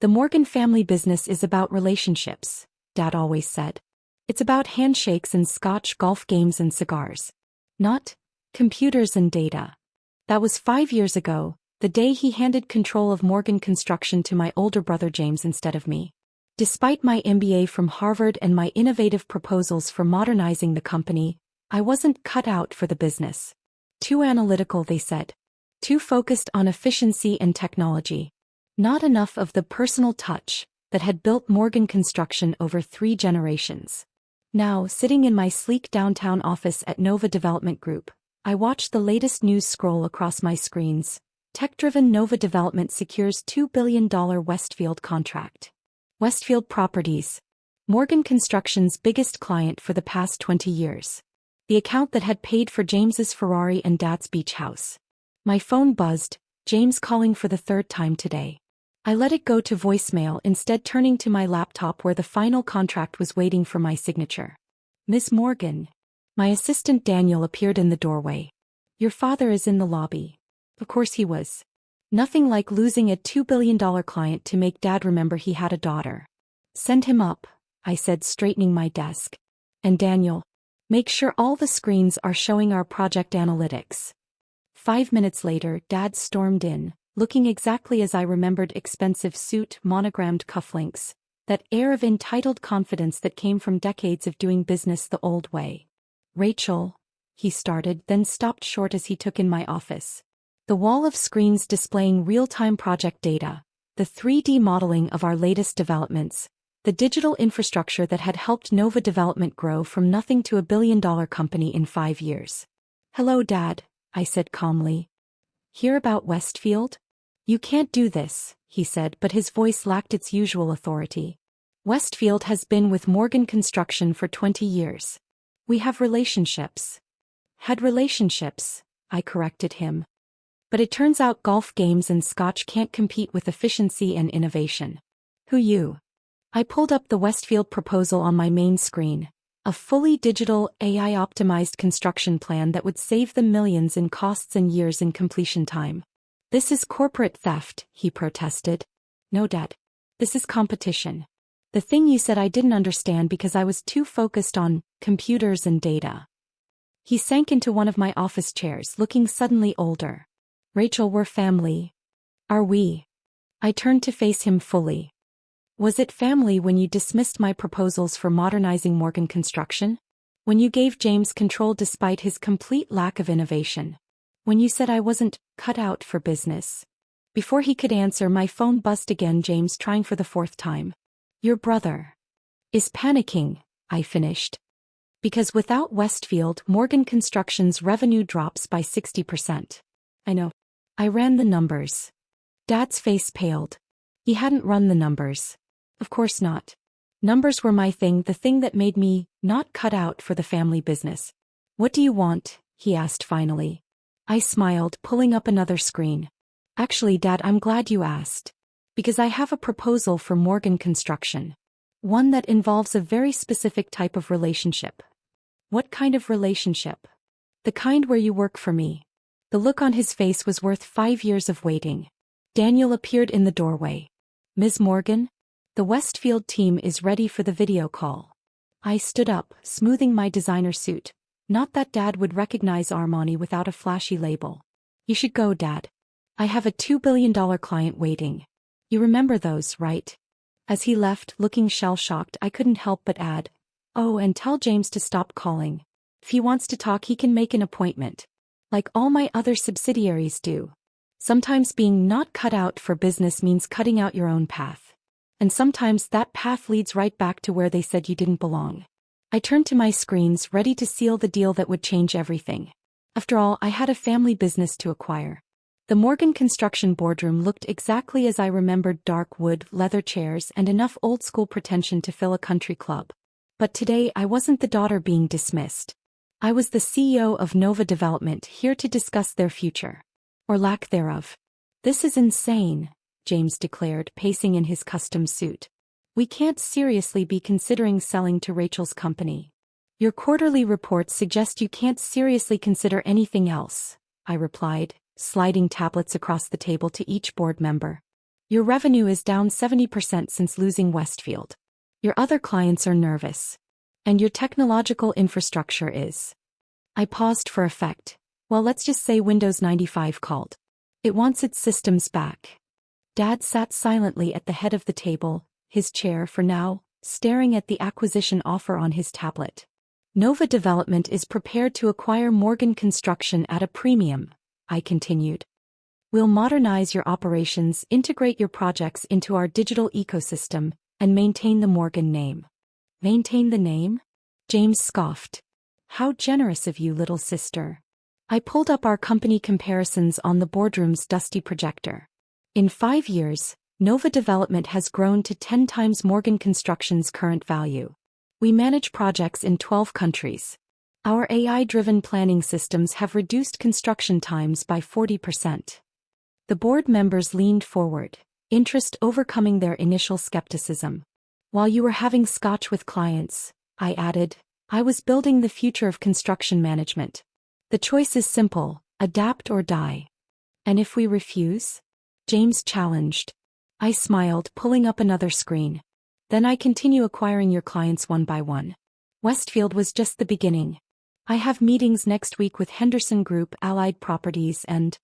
The Morgan family business is about relationships, Dad always said. It's about handshakes and scotch, golf games and cigars. Not computers and data. That was 5 years ago, the day he handed control of Morgan Construction to my older brother James instead of me. Despite my MBA from Harvard and my innovative proposals for modernizing the company, I wasn't cut out for the business. Too analytical, they said. Too focused on efficiency and technology. Not enough of the personal touch that had built Morgan Construction over 3 generations. Now, sitting in my sleek downtown office at Nova Development Group, I watch the latest news scroll across my screens. Tech-driven Nova Development secures $2 billion Westfield contract. Westfield Properties, Morgan Construction's biggest client for the past 20 years. The account that had paid for James's Ferrari and Dad's beach house. My phone buzzed, James calling for the 3rd time today. I let it go to voicemail, instead turning to my laptop where the final contract was waiting for my signature. Miss Morgan. My assistant Daniel appeared in the doorway. Your father is in the lobby. Of course he was. Nothing like losing a $2 billion client to make Dad remember he had a daughter. Send him up, I said, straightening my desk. And Daniel, make sure all the screens are showing our project analytics. 5 minutes later, Dad stormed in, looking exactly as I remembered: expensive suit, monogrammed cufflinks, that air of entitled confidence that came from decades of doing business the old way. Rachel, he started, then stopped short as he took in my office. The wall of screens displaying real-time project data, the 3D modeling of our latest developments, the digital infrastructure that had helped Nova Development grow from nothing to a billion-dollar company in 5 years. Hello, Dad, I said calmly. Hear about Westfield? You can't do this, he said, but his voice lacked its usual authority. Westfield has been with Morgan Construction for 20 years. We have relationships. Had relationships, I corrected him. But it turns out golf games and scotch can't compete with efficiency and innovation. Who you? I pulled up the Westfield proposal on my main screen. A fully digital, AI-optimized construction plan that would save them millions in costs and years in completion time. This is corporate theft, he protested. No, Dad. This is competition. The thing you said I didn't understand because I was too focused on computers and data. He sank into one of my office chairs, looking suddenly older. Rachel, we're family. Are we? I turned to face him fully. Was it family when you dismissed my proposals for modernizing Morgan Construction? When you gave James control despite his complete lack of innovation? When you said I wasn't cut out for business? Before he could answer, my phone buzzed again, James trying for the 4th time. Your brother is panicking, I finished. Because without Westfield, Morgan Construction's revenue drops by 60%. I know. I ran the numbers. Dad's face paled. He hadn't run the numbers. Of course not. Numbers were my thing, the thing that made me not cut out for the family business. What do you want? He asked finally. I smiled, pulling up another screen. Actually, Dad, I'm glad you asked. Because I have a proposal for Morgan Construction. One that involves a very specific type of relationship. What kind of relationship? The kind where you work for me. The look on his face was worth 5 years of waiting. Daniel appeared in the doorway. Ms. Morgan? The Westfield team is ready for the video call. I stood up, smoothing my designer suit. Not that Dad would recognize Armani without a flashy label. You should go, Dad. I have a $2 billion client waiting. You remember those, right? As he left, looking shell-shocked, I couldn't help but add, oh, and tell James to stop calling. If he wants to talk, he can make an appointment. Like all my other subsidiaries do. Sometimes being not cut out for business means cutting out your own path. And sometimes that path leads right back to where they said you didn't belong. I turned to my screens, ready to seal the deal that would change everything. After all, I had a family business to acquire. The Morgan Construction boardroom looked exactly as I remembered: dark wood, leather chairs, and enough old-school pretension to fill a country club. But today I wasn't the daughter being dismissed. I was the CEO of Nova Development, here to discuss their future. Or lack thereof. This is insane, James declared, pacing in his custom suit. We can't seriously be considering selling to Rachel's company. Your quarterly reports suggest you can't seriously consider anything else, I replied, sliding tablets across the table to each board member. Your revenue is down 70% since losing Westfield. Your other clients are nervous. And your technological infrastructure is. I paused for effect. Well, let's just say Windows 95 called. It wants its systems back. Dad sat silently at the head of the table, his chair for now, staring at the acquisition offer on his tablet. Nova Development is prepared to acquire Morgan Construction at a premium, I continued. We'll modernize your operations, integrate your projects into our digital ecosystem, and maintain the Morgan name. Maintain the name? James scoffed. How generous of you, little sister. I pulled up our company comparisons on the Boardroom's dusty projector. In 5 years, Nova Development has grown to 10 times Morgan Construction's current value. We manage projects in 12 countries. Our AI-driven planning systems have reduced construction times by 40%. The board members leaned forward, interest overcoming their initial skepticism. While you were having scotch with clients, I added, I was building the future of construction management. The choice is simple, adapt or die. And if we refuse? James challenged. I smiled, pulling up another screen. Then I continue acquiring your clients one by one. Westfield was just the beginning. I have meetings next week with Henderson Group, Allied Properties, and...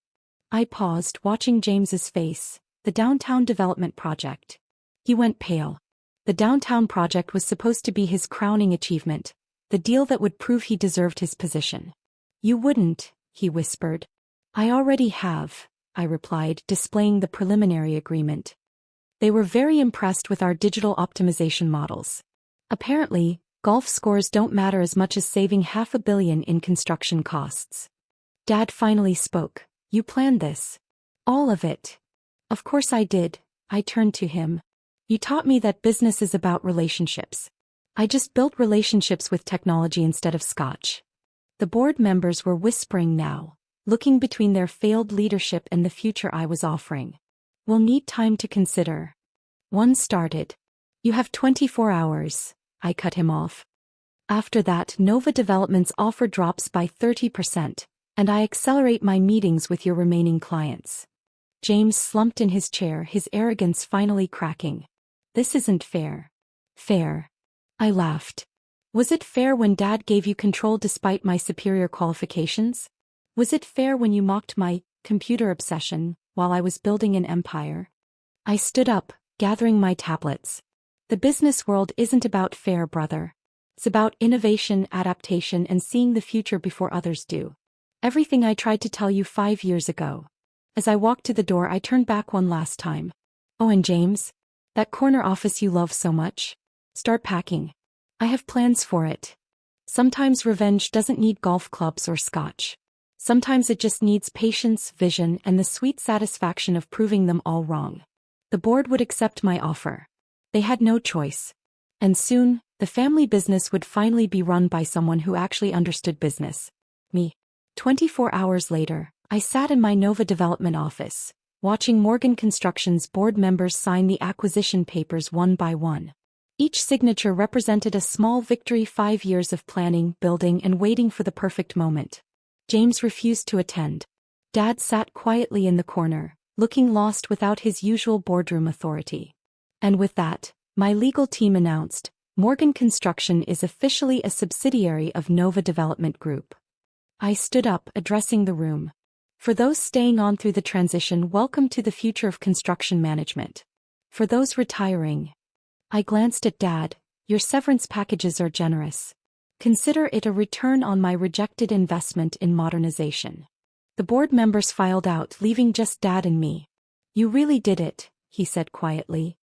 I paused, watching James's face. The downtown development project. He went pale. The downtown project was supposed to be his crowning achievement, the deal that would prove he deserved his position. You wouldn't, he whispered. I already have, I replied, displaying the preliminary agreement. They were very impressed with our digital optimization models. Apparently, golf scores don't matter as much as saving $500 million in construction costs. Dad finally spoke. You planned this. All of it. Of course I did, I turned to him. You taught me that business is about relationships. I just built relationships with technology instead of scotch. The board members were whispering now, looking between their failed leadership and the future I was offering. We'll need time to consider. One started. You have 24 hours, I cut him off. After that, Nova Development's offer drops by 30%. And I accelerate my meetings with your remaining clients. James slumped in his chair, his arrogance finally cracking. This isn't fair. Fair. I laughed. Was it fair when Dad gave you control despite my superior qualifications? Was it fair when you mocked my computer obsession while I was building an empire? I stood up, gathering my tablets. The business world isn't about fair, brother. It's about innovation, adaptation, and seeing the future before others do. Everything I tried to tell you 5 years ago. As I walked to the door, I turned back one last time. Oh, and James? That corner office you love so much? Start packing. I have plans for it. Sometimes revenge doesn't need golf clubs or scotch. Sometimes it just needs patience, vision, and the sweet satisfaction of proving them all wrong. The board would accept my offer. They had no choice. And soon, the family business would finally be run by someone who actually understood business. Me. 24 hours later, I sat in my Nova Development office, watching Morgan Construction's board members sign the acquisition papers one by one. Each signature represented a small victory. 5 years of planning, building, and waiting for the perfect moment. James refused to attend. Dad sat quietly in the corner, looking lost without his usual boardroom authority. And with that, my legal team announced, Morgan Construction is officially a subsidiary of Nova Development Group. I stood up, addressing the room. For those staying on through the transition, welcome to the future of construction management. For those retiring, I glanced at Dad. Your severance packages are generous. Consider it a return on my rejected investment in modernization. The board members filed out, leaving just Dad and me. You really did it, he said quietly.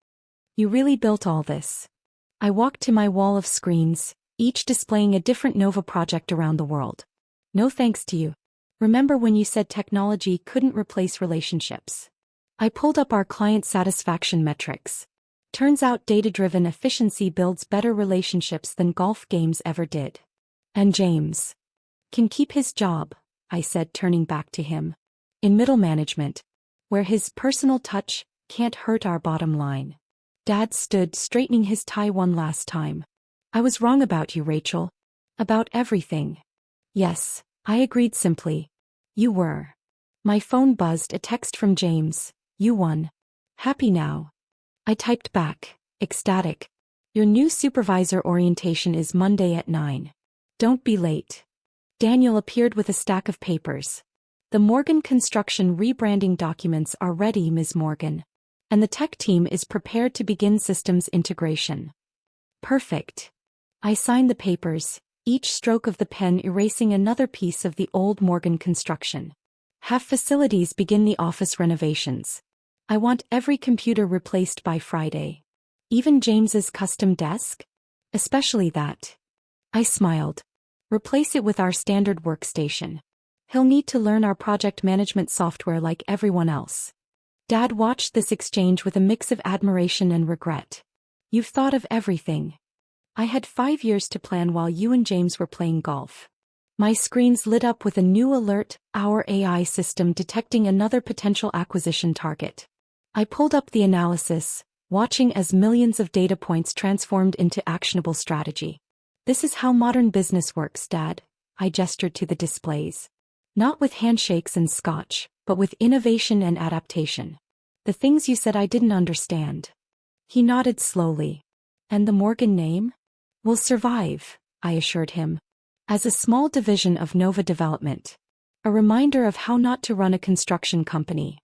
You really built all this. I walked to my wall of screens, each displaying a different Nova project around the world. No thanks to you. Remember when you said technology couldn't replace relationships? I pulled up our client satisfaction metrics. Turns out data-driven efficiency builds better relationships than golf games ever did. And James can keep his job, I said, turning back to him. In middle management, where his personal touch can't hurt our bottom line. Dad stood, straightening his tie one last time. I was wrong about you, Rachel. About everything. Yes, I agreed simply. You were. My phone buzzed, a text from James. You won. Happy now. I typed back, ecstatic. Your new supervisor orientation is Monday at 9. Don't be late. Daniel appeared with a stack of papers. The Morgan Construction rebranding documents are ready, Ms. Morgan. And the tech team is prepared to begin systems integration. Perfect. I signed the papers, each stroke of the pen erasing another piece of the old Morgan Construction. Have facilities begin the office renovations. I want every computer replaced by Friday. Even James's custom desk? Especially that. I smiled. Replace it with our standard workstation. He'll need to learn our project management software like everyone else. Dad watched this exchange with a mix of admiration and regret. You've thought of everything. I had 5 years to plan while you and James were playing golf. My screens lit up with a new alert, our AI system detecting another potential acquisition target. I pulled up the analysis, watching as millions of data points transformed into actionable strategy. This is how modern business works, Dad. I gestured to the displays. Not with handshakes and scotch, but with innovation and adaptation. The things you said I didn't understand. He nodded slowly. And the Morgan name? Will survive, I assured him. As a small division of Nova Development. A reminder of how not to run a construction company.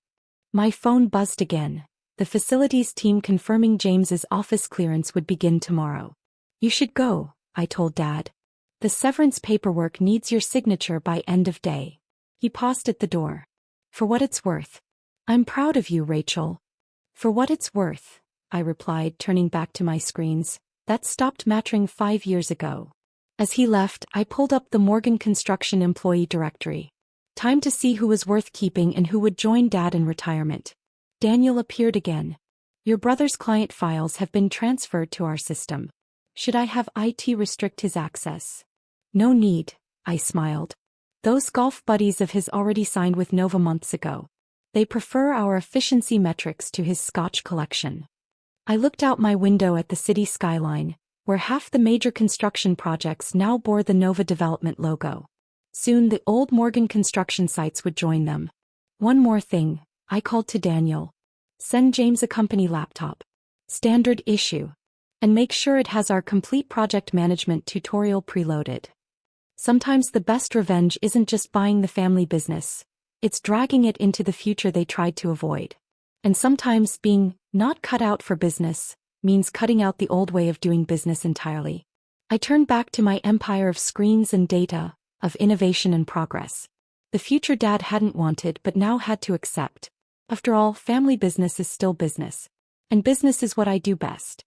My phone buzzed again. The facilities team confirming James's office clearance would begin tomorrow. You should go, I told Dad. The severance paperwork needs your signature by end of day. He paused at the door. For what it's worth. I'm proud of you, Rachel. For what it's worth, I replied, turning back to my screens. That stopped mattering 5 years ago. As he left, I pulled up the Morgan Construction employee directory. Time to see who was worth keeping and who would join Dad in retirement. Daniel appeared again. Your brother's client files have been transferred to our system. Should I have IT restrict his access? No need, I smiled. Those golf buddies of his already signed with Nova months ago. They prefer our efficiency metrics to his scotch collection. I looked out my window at the city skyline, where half the major construction projects now bore the Nova Development logo. Soon the old Morgan Construction sites would join them. One more thing, I called to Daniel. Send James a company laptop. Standard issue. And make sure it has our complete project management tutorial preloaded. Sometimes the best revenge isn't just buying the family business. It's dragging it into the future they tried to avoid. And sometimes being not cut out for business means cutting out the old way of doing business entirely. I turned back to my empire of screens and data, of innovation and progress. The future Dad hadn't wanted but now had to accept. After all, family business is still business. And business is what I do best.